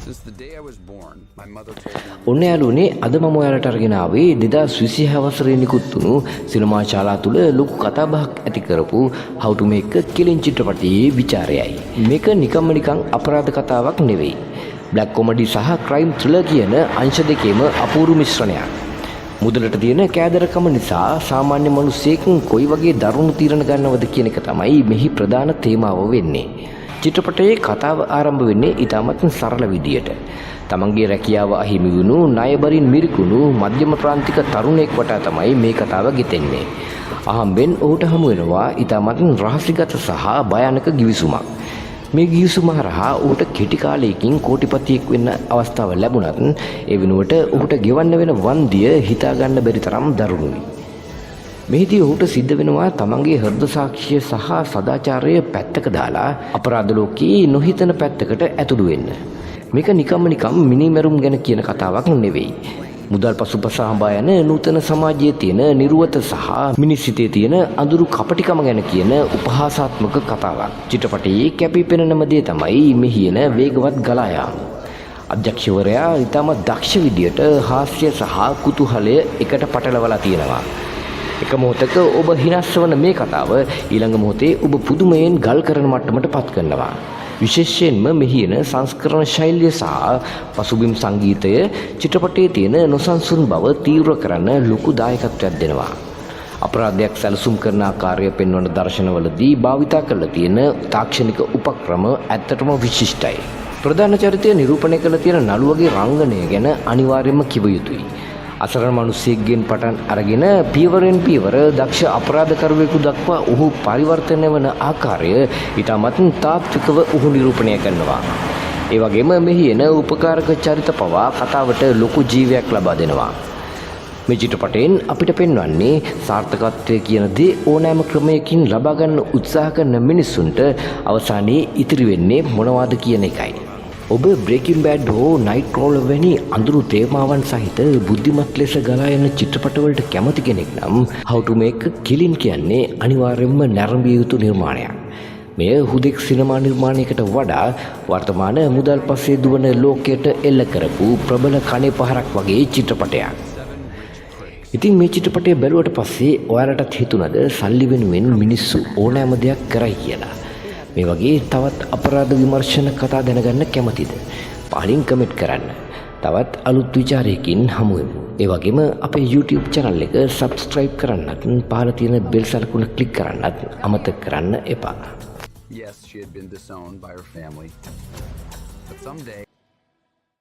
Since the day I was born, my mother told me. ඔන්න යාළුවනේ අද මම ඔයාලට අරගෙන ආවේ 2026 වසරේ නිකුත් වුණු සිනමා ශාලා තුල ලොකු කතාබහක් ඇති කරපු How to Make a Killing චිත්‍රපටයේ විචාරයයි. මේක නිකන් අපරාධ කතාවක් නෙවෙයි. බ්ලැක් කොමඩි සහ ක්‍රයිම් ත්‍රිලර් කියන අංශ දෙකේම අපූර්ව මිශ්‍රණයක්. මුදලට තියෙන කෑදරකම නිසා සාමාන්‍ය මිනිස්සෙක් කොයි වගේ දරුණු තීරණ ගන්නවද කියන එක තමයි මෙහි ප්‍රධාන තේමාව වෙන්නේ. චිත්‍රපටයේ කතාව ආරම්භ වෙන්නේ ඉතාමත් සරල විදියට. තමන්ගේ රැකියාව අහිමි වුණු ණයබරින් මිරිකුණු මධ්‍යම ප්‍රාන්තික තරුණයෙක් වටා තමයි මේ කතාව ගෙතෙන්නේ. අහම්බෙන් ඔහුට හමු වෙනවා ඉතාමත් රහසිගත සහ භයානක ගිවිසුමක්. මේ ගිවිසුම හරහා ඔහුට කෙටි කාලයකින් කෝටිපතියෙක් වෙන්න අවස්ථාව ලැබුණත් ඒ වෙනුවට ඔහුට ගෙවන්න වෙන වන්දිය හිතා ගන්න බැරි තරම් දරුණුයි. මෙහිදී ඔහුට සිද්ධ වෙනවා තමන්ගේ හෘද සාක්ෂිය සහ සදාචාරය පැත්තක දාලා අපරාධ ලෝකයේ නොහිතන පැත්තකට ඇතුළු වෙන්න. මේක නිකම් මිනිමෙරුම් ගැන කියන කතාවක් නෙවෙයි. මුදල් පසුපස හඹා යන නූතන සමාජයේ තියෙන නිර්වත සහ මිනිස් හිතේ තියෙන අඳුරු කපටිකම ගැන කියන උපහාසාත්මක කතාවක්. චිත්‍රපටයේ කැපී පෙනෙනම දේ තමයි මෙහින වේගවත් ගලා යාම. අධ්‍යක්ෂවරයා ඊටම දක්ෂ විදියට හාස්‍ය සහ කුතුහලය එකට පටලවලා තියෙනවා. එක මොහොතක ඔබ හිනස්සවන මේ කතාව ඊළඟ මොහොතේ ඔබ පුදුමයෙන් ගල් කරන මට්ටමට පත් කරනවා. විශේෂයෙන්ම මෙහින සංස්කරණ ශෛලිය සහ පසුබිම් සංගීතය චිත්‍රපටයේ තියෙන නොසන්සුන් බව තීව්‍ර කරන්න ලොකු දායකත්වයක් දෙනවා. අපරාධයක් සැලසුම් කරන ආකාරය පෙන්වන දර්ශනවලදී භාවිතා කරලා තියෙන තාක්ෂණික උපක්‍රම ඇත්තටම විශිෂ්ටයි. ප්‍රධාන චරිතය නිරූපණය කළ තියෙන නළුවගේ රංගනය ගැන අනිවාර්යයෙන්ම කිව යුතුයි. අසරණ මිනිසෙක්ගෙන් පටන් අරගෙන පියවරෙන් පියවර දක්ෂ අපරාධකරුවෙකු දක්වා ඔහු පරිවර්තනය වන ආකාරය ඉතාමත් තාත්විකව ඔහු නිරූපණය කරනවා. ඒ වගේම මෙහි එන උපකාරක චරිත පවා කතාවට ලොකු ජීවයක් ලබා දෙනවා. මේ චිත්‍රපටයෙන් අපිට පෙන්වන්නේ සාර්ථකත්වය කියන දේ ඕනෑම ක්‍රමයකින් ලබා ගන්න උත්සාහ කරන මිනිසුන්ට අවසානයේ ඉතිරි වෙන්නේ මොනවද කියන එකයි. ඔබ බ්‍රේකින් බෑඩ් හෝ නයිට් ක්‍රෝලර් වැනි අඳුරු තේමාවන් සහිත බුද්ධිමත් ලෙස ගලා යන චිත්‍රපටවලට කැමති කෙනෙක් නම් How to Make a Killing කියන්නේ අනිවාර්යයෙන්ම නැරඹිය යුතු නිර්මාණයක්. මෙය හුදෙක් සිනමා නිර්මාණයකට වඩා වර්තමාන මුදල් පස්සේ දුවන ලෝකයට එල්ල කරපු ප්‍රබල කණේ පහරක් වගේ චිත්‍රපටයක්. ඉතින් මේ චිත්‍රපටය බැලුවට පස්සේ ඔයාලටත් හිතුණද සල්ලි වෙනුවෙන් මිනිස්සු ඕනෑම දෙයක් කරයි කියලා? මේ වගේ තවත් අපරාධ විමර්ශන කතා දැනගන්න කැමතිද? පහලින් කමෙන්ට් කරන්න. තවත් අලුත් විචාරයකින් හමු වෙමු. ඒ වගේම අපේ YouTube channel එක subscribe කරන්නත් පහළ තියෙන bell සලකුණ click කරන්නත් අමතක කරන්න එපා. Yes, she had been disowned by her family. But someday